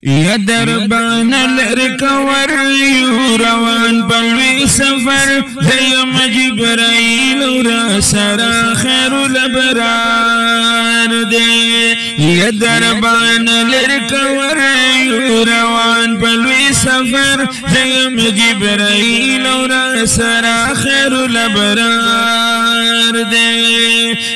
یا دربان لرکور یو روان بلوی سفر دیم جبرائیل را سرا خیر الابرار دے یا دربان لرکور یو روان بلوی سفر دیم جبرائیل را سرا خیر الابرار دے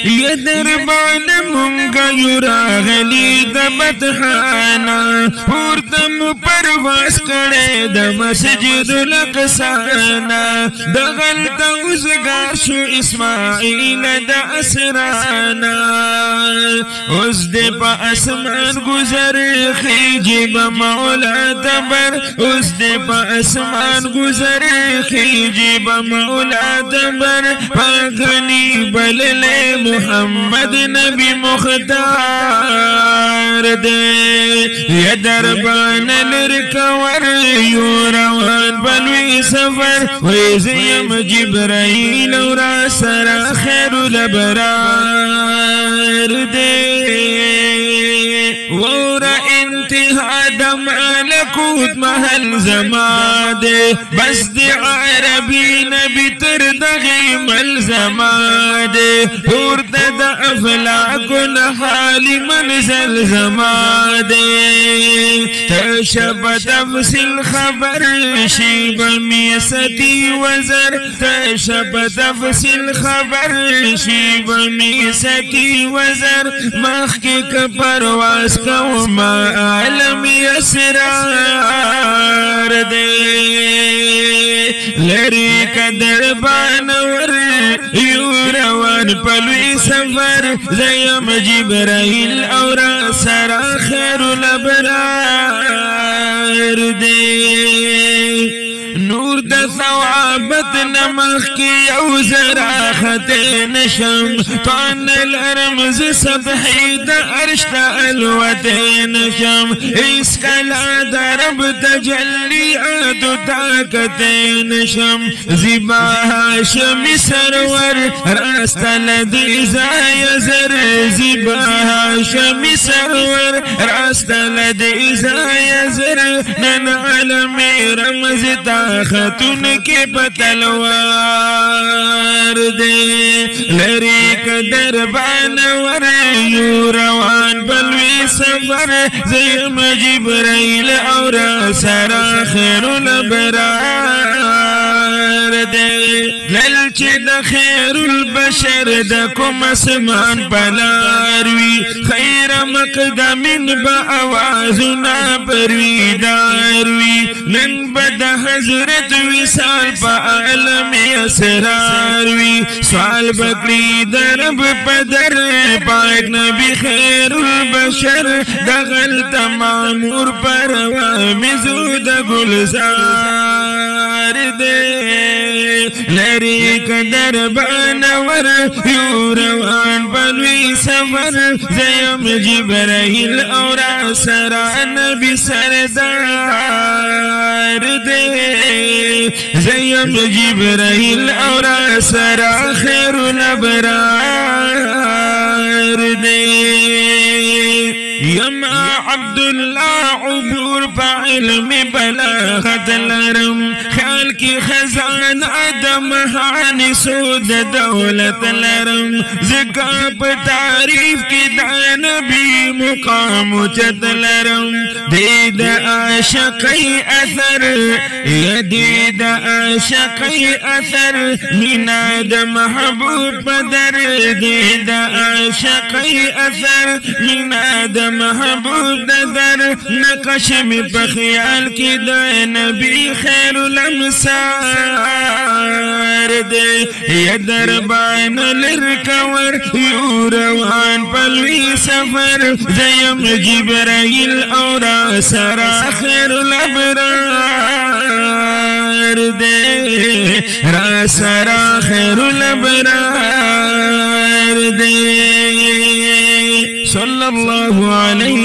یا دربان منگا یو راغلی دبتحانا پورتم پرواز کڑے دا مسجد الاقصانا دغلت ازگار شو اسماعیل دا اسرانا اس دے پا اسمان گزر خیجب مولا دبر اس دے پا اسمان گزر خیجب مولا دبر پاکھنی بللے محمد نبی مختار دے یا دربان لرکور یو روان بلوی سفر ویزیم جبرائیل را سرا خیر الابرار دے وورا انتہا دم ملکوت محل زمان دے بس دی عربی نبی تردغی مل زمان دے پورتا دا افلاک نحالی منزل زمان دے تشب تفصیل خبر شیب میستی وزر تشب تفصیل خبر شیب میستی وزر مخی کپرواز کوما عالم اسرار دے لری کدربان ور یو روان پلوی سفر زیم جبرائیل اورا سرا خیر الابرار دے نور دا ثوابت نمخ کی او زراخت نشم طان الارمز سبحی دا عرشت الوت نشم اس کلا دا رب تجلیات طاقت نشم زبا هاشم سرور راست لدی زای زر زبا هاشم سرور راست لدی زای زر نن علم رمز خاتون کے پتلوار دے لریک دربان ور یو روان بلوی سفر زیم جبرائیل اور سرا خیر الابرار دے للچ دا خیر البشر دا کم اسمان پلاروی خیر مقدمین با آوازنا پرویداروی نن بدا حضرت وصال پا عالم اسرار وی سوال بکری درب پدر پاک نبی خیر البشر دغلت معمور پر وامزود گلزار دے لریک دربان ور یو روان بلوی سفر زیم جبرائیل اورا سرا نبی سردار دے زیم جبرائیل اورا سرا خیر الابرار دے یما عبداللہ عبور پا علم بلاغت لرم خیال کی خزان آدم حانی سود دولت لرم زکاپ تعریف کی دا نبی مقام چت لرم دید عاشقی اثر یدید عاشقی اثر مناد محبوب بدر دید عاشقی اثر مناد محبوب در نقش میں بخیال کی دا نبی خیر الامسار دے یا دربان لرکور یو روان پلوی سفر زیم جبرائیل اورا سرا خیر الابرار دے را سرا خیر الابرار دے صلی اللہ علیہ